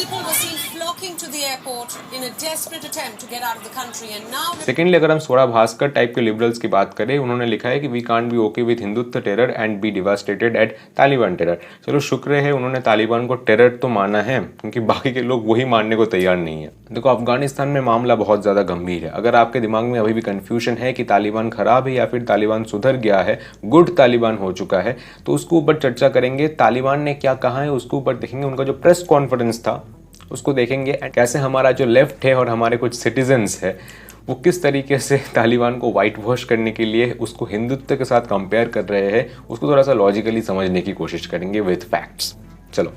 People were seen flocking to the airport in a desperate attempt to get out of the country and now secondly अगर हम Swara Bhaskar type के liberals की बात करें, उन्होंने लिखा है कि we can't be okay with Hindutva terror and be devastated at Taliban terror. चलो शुक्र है उन्होंने तालिबान को टेरर तो माना है, क्योंकि बाकी के लोग वही मानने को तैयार नहीं है। देखो, अफगानिस्तान में मामला बहुत ज़्यादा गंभीर है। अगर आपके दिमाग में अभी भी कन्फ्यूजन है कि तालिबान खराब है या फिर तालिबान सुधर गया है, गुड तालिबान हो चुका है, तो उसके ऊपर चर्चा करेंगे। तालिबान ने क्या कहा है उसके ऊपर देखेंगे, उनका जो प्रेस कॉन्फ्रेंस था उसको देखेंगे, कैसे हमारा जो लेफ्ट है और हमारे कुछ सिटीजन्स है वो किस तरीके से तालिबान को वाइट वॉश करने के लिए उसको हिंदुत्व के साथ कंपेयर कर रहे हैं, उसको थोड़ा सा लॉजिकली समझने की कोशिश करेंगे विद फैक्ट्स। चलो,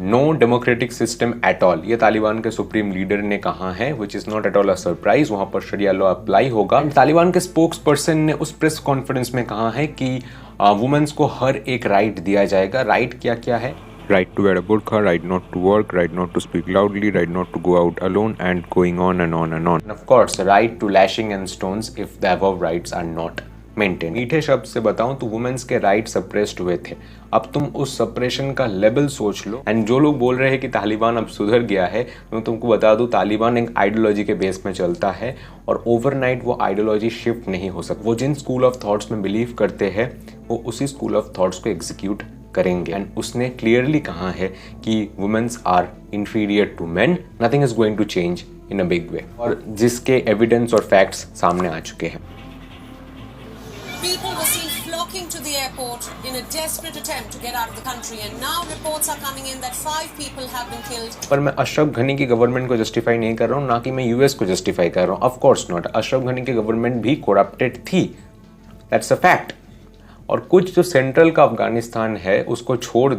no democratic system at all, ये तालिबान के सुप्रीम लीडर ने कहा है, which is not at all a surprise. वहां पर शरिया लॉ अप्लाई होगा। तालिबान के स्पोक्स पर्सन ने उस प्रेस कॉन्फ्रेंस में कहा है कि वुमेन्स को हर एक राइट दिया जाएगा। राइट क्या क्या है? Right to wear a burqa, right not to work, right not to speak loudly, right not to go out alone, and going on and on and on. And of course, right to lashing and stones if the above rights are not maintained. मीठे शब्द से बताऊं तो women's के right suppressed हुए थे। अब तुम उस सप्रेशन का लेवल सोच लो। एंड जो लोग बोल रहे हैं कि तालिबान अब सुधर गया है, मैं तुमको बता दूं, तालिबान एक आइडियोलॉजी के बेस में चलता है और ओवरनाइट वो आइडियोलॉजी शिफ्ट नहीं हो सकती। वो जिन स्कूल ऑफ थॉट्स में बिलीव करते हैं वो उसी स्कूल ऑफ थॉट्स को एग्जीक्यूट करेंगे। एंड उसने क्लियरली कहा है कि women's are inferior to men, nothing is going to change in a big way, और जिसके एविडेंस और फैक्ट्स सामने आ चुके हैं। people were seen flocking to the airport in a desperate attempt to get out of the country and now reports are coming in that 5 people have been killed. पर मैं अशरफ घनी की गवर्नमेंट को justify नहीं कर रहा हूँ, ना कि मैं यूएस को जस्टिफाई कर रहा हूँ। Of course not. अशरफ घनी की गवर्नमेंट भी करप्टेड थी, दैट्स अ फैक्ट। और कुछ जो सेंट्रल का अफगानिस्तान है उसको छोड़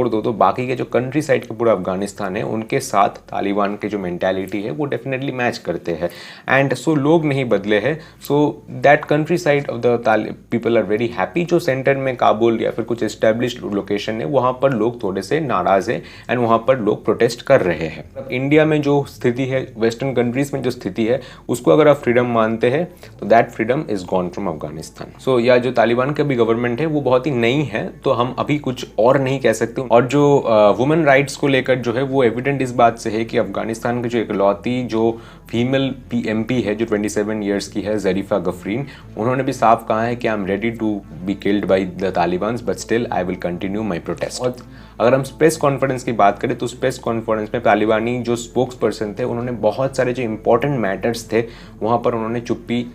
दो तो बाकी के जो कंट्री साइड के पूरा अफगानिस्तान है उनके साथ तालिबान के जो मेंटालिटी है वो डेफिनेटली मैच करते हैं। एंड सो लोग नहीं बदले हैं, so that country side of the people are very happy. जो सेंटर में काबुल या फिर कुछ एस्टेब्लिश्ड लोकेशन है वहाँ पर लोग थोड़े से नाराज है एंड वहाँ पर लोग प्रोटेस्ट कर रहे हैं। इंडिया में जो स्थिति है, वेस्टर्न कंट्रीज में जो स्थिति है, उसको अगर आप फ्रीडम मानते हैं तो that freedom is gone from Afghanistan. So या जो तालिबान की भी गवर्नमेंट है वो बहुत ही नई है, तो हम अभी कुछ और नहीं कह सकते। और जो वुमेन राइट्स को लेकर जो है वो एविडेंट इस बात से है कि अफगानिस्तान की जो इकलौती जो फीमेल पीएमपी है जो 27 इयर्स की है, जरीफा गफरीन, उन्होंने भी साफ कहा है कि I am ready to be killed by the Taliban but still I will continue my protest. और अगर हम प्रेस कॉन्फ्रेंस की बात करें तो उस प्रेस कॉन्फ्रेंस में तालिबानी जो स्पोक्स पर्सन थे उन्होंने बहुत सारे जो इंपॉर्टेंट मैटर्स थे वहां पर उन्होंने चुप्पी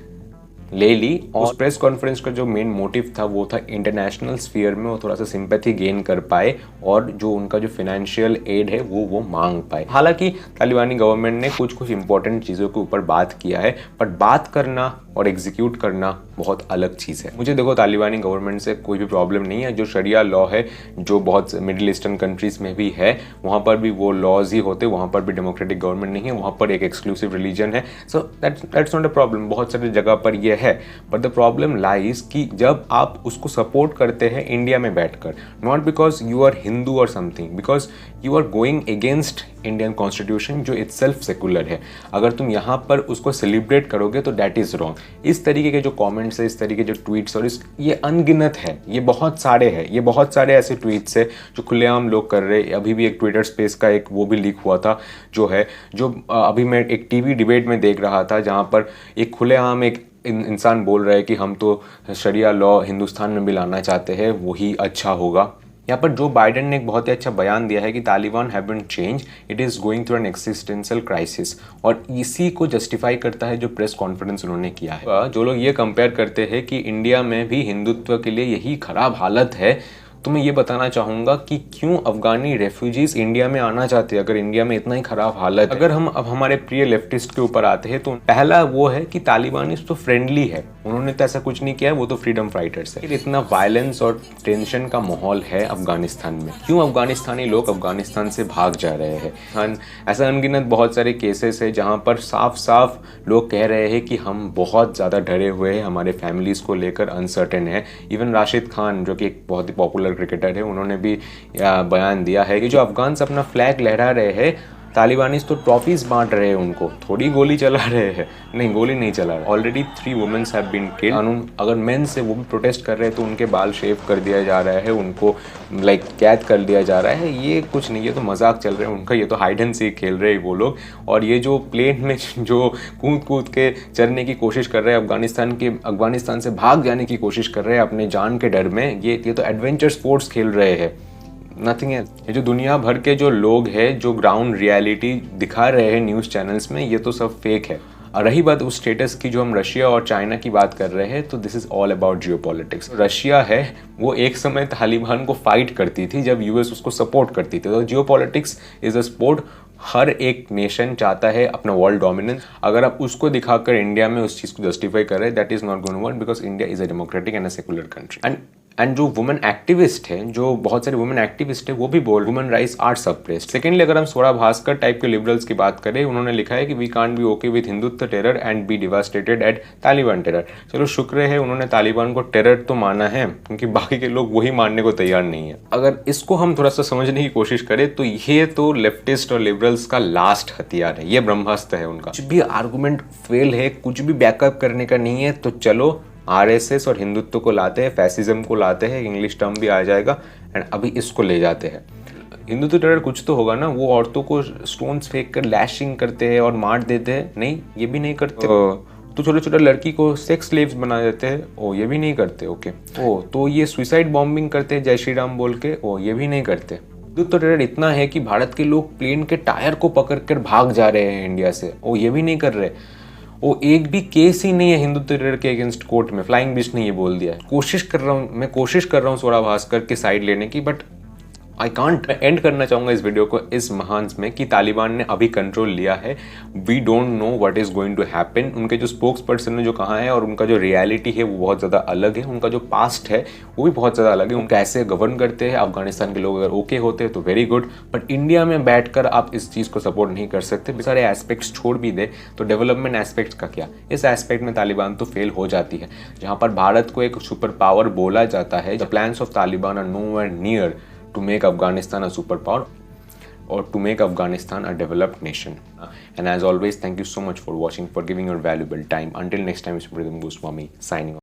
ले ली। और उस प्रेस कॉन्फ्रेंस का जो मेन मोटिव था वो था इंटरनेशनल स्फीयर में वो थोड़ा सा सिंपैथी गेन कर पाए और जो उनका जो फाइनेंशियल एड है वो मांग पाए। हालांकि तालिबानी गवर्नमेंट ने कुछ इंपॉर्टेंट चीज़ों के ऊपर बात किया है, बट बात करना और एग्जीक्यूट करना बहुत अलग चीज़ है। मुझे देखो, तालिबानी गवर्नमेंट से कोई भी प्रॉब्लम नहीं है। जो शरिया लॉ है जो बहुत मिडिल ईस्टर्न कंट्रीज में भी है वहाँ पर भी वो लॉज ही होते, वहाँ पर भी डेमोक्रेटिक गवर्नमेंट नहीं है, वहाँ पर एक एक्सक्लूसिव रिलीजन है। So that's not a problem, बहुत सारी जगह पर ये है। बट द प्रॉब्लम लाइज कि जब आप उसको सपोर्ट करते हैं इंडिया में बैठकर, not because you are Hindu और something, because you are going against Indian constitution जो इटसेल्फ सेकुलर है। अगर तुम यहाँ पर उसको सेलिब्रेट करोगे तो दैट इज रॉन्ग। इस तरीके के जो कमेंट्स है, इस तरीके के जो ट्वीट्स और ये अनगिनत है, ये बहुत सारे हैं, ये बहुत सारे ऐसे ट्वीट्स है जो खुलेआम लोग कर रहे हैं। अभी भी एक ट्विटर स्पेस का एक वो भी लीक हुआ था जो अभी मैं एक टीवी डिबेट में देख रहा था जहाँ पर एक खुलेआम एक इंसान बोल रहा है कि हम तो शरिया लॉ हिंदुस्तान में भी लाना चाहते हैं, वही अच्छा होगा। यहाँ पर जो बाइडेन ने एक बहुत ही अच्छा बयान दिया है कि Taliban haven't change, it is going through an existential crisis, और इसी को जस्टिफाई करता है जो प्रेस कॉन्फ्रेंस उन्होंने किया है। जो लोग ये कंपेयर करते हैं कि इंडिया में भी हिंदुत्व के लिए यही खराब हालत है, तो मैं ये बताना चाहूँगा कि क्यों अफगानी रेफ्यूजीज इंडिया में आना चाहते हैं अगर इंडिया में इतना ही खराब हालत है। अगर हम अब हमारे प्रिय लेफ्टिस्ट के ऊपर आते हैं तो पहला वो है कि तालिबानिस्ट तो फ्रेंडली है, उन्होंने तो ऐसा कुछ नहीं किया है, वो तो फ्रीडम फाइटर्स है। इतना वायलेंस और टेंशन का माहौल है अफगानिस्तान में, क्यों अफगानिस्तानी लोग अफगानिस्तान से भाग जा रहे हैं। ऐसा अनगिनत बहुत सारे केसेस है जहाँ पर साफ साफ लोग कह रहे हैं कि हम बहुत ज़्यादा डरे हुए हैं, हमारे फैमिलीज को लेकर अनसर्टेन है। इवन राशिद खान जो कि एक बहुत ही पॉपुलर क्रिकेटर है, उन्होंने भी बयान दिया है कि जो अफगान्स अपना फ्लैग लहरा रहे हैं तालिबानीज तो ट्रॉफीज बांट रहे हैं उनको, थोड़ी गोली चला रहे हैं, नहीं गोली नहीं चला रहे। Already 3 women's have been killed. कानून अगर मेन से वो भी प्रोटेस्ट कर रहे हैं तो उनके बाल शेव कर दिया जा रहा है, उनको लाइक कैद कर दिया जा रहा है। ये कुछ नहीं, ये तो मजाक चल रहा है उनका, ये तो हाइड एंड सीक खेल रहे हैं वो लोग। और ये जो प्लेन में जो कूद के चढ़ने की कोशिश कर रहे हैं, अफगानिस्तान से भाग जाने की कोशिश कर रहे हैं अपने जान के डर में, ये तो एडवेंचर स्पोर्ट्स खेल रहे हैं, नथिंग एल्स। ये जो दुनिया भर के जो लोग हैं जो ग्राउंड रियलिटी दिखा रहे हैं न्यूज़ चैनल्स में, ये तो सब फेक है। और रही बात उस स्टेटस की जो हम रशिया और चाइना की बात कर रहे हैं, तो this is all about geopolitics. Russia है वो एक समय तालिबान को फाइट करती थी जब यूएस उसको सपोर्ट करती थी। तो जियोपॉलिटिक्स इज अ स्पोर्ट, हर एक नेशन चाहता है अपना वर्ल्ड डोमिनेंस। अगर आप उसको दिखाकर इंडिया में उस चीज़ को जस्टिफाई कर रहे हैं, that is not going to work, because India is a democratic and a secular country. And जो वुमेन एक्टिविस्ट है, जो बहुत सारे वुमेन एक्टिविस्ट है, वो भी बोल women rights are suppressed. Secondly, अगर हम स्वरा भास्कर टाइप के लिबरल्स की बात करें, उन्होंने लिखा है कि we can't be okay with Hindutva terror and be devastated at Taliban terror. चलो शुक्र है उन्होंने तालिबान को टेरर तो माना है, क्योंकि बाकी के लोग वही मानने को तैयार नहीं है। अगर इसको हम थोड़ा सा समझने की कोशिश करें तो ये तो लेफ्टिस्ट और लिबरल्स का लास्ट हथियार है, ये ब्रह्मास्त्र है उनका। कुछ भी आर्गुमेंट फेल है, कुछ भी बैकअप करने का नहीं है, तो चलो आरएसएस और हिंदुत्व को लाते हैं, फैसिज्म को लाते हैं, इंग्लिश टर्म भी आ जाएगा, एंड अभी इसको ले जाते हैं। हिंदुत्व टेरर कुछ तो होगा ना, वो औरतों को स्टोन्स फेंक कर लैशिंग करते हैं और मार देते हैं, नहीं ये भी नहीं करते। तो छोटे छोटे लड़की को सेक्स स्लेव्स बना देते हैं, ओ ये भी नहीं करते। ओके, ओ तो ये सुसाइड बॉम्बिंग करते हैं जय श्री राम बोल के, ओ ये भी नहीं करते। हिंदुत्व टेरर इतना है कि भारत के लोग प्लेन के टायर को पकड़ कर भाग जा रहे हैं इंडिया से, ओ ये भी नहीं कर रहे। वो एक भी केस ही नहीं है हिंदुत्व टेरर के अगेंस्ट कोर्ट में, फ्लाइंग बिच ने ये बोल दिया है। मैं कोशिश कर रहा हूँ स्वरा भास्कर की साइड लेने की, बट आई कांट। मैं एंड करना चाहूंगा इस वीडियो को इस महांस में कि तालिबान ने अभी कंट्रोल लिया है, we don't know what is going to happen. उनके जो स्पोक्स पर्सन ने जो कहा है और उनका जो रियलिटी है वो बहुत ज़्यादा अलग है, उनका जो पास्ट है वो भी बहुत ज़्यादा अलग है। उनका ऐसे गवर्न करते हैं, अफगानिस्तान के लोग अगर ओके होते हैं तो वेरी गुड, बट इंडिया में बैठकर आप इस चीज़ को सपोर्ट नहीं कर सकते। सारे एस्पेक्ट्स छोड़ भी दे तो डेवलपमेंट एस्पेक्ट्स का क्या, इस एस्पेक्ट में तालिबान तो फेल हो जाती है। जहाँ पर भारत को एक सुपर पावर बोला जाता है, the plans of Taliban are nowhere near to make Afghanistan a superpower or to make Afghanistan a developed nation. And as always, thank you so much for watching, for giving your valuable time. Until next time, it's Pradham Goswami signing off.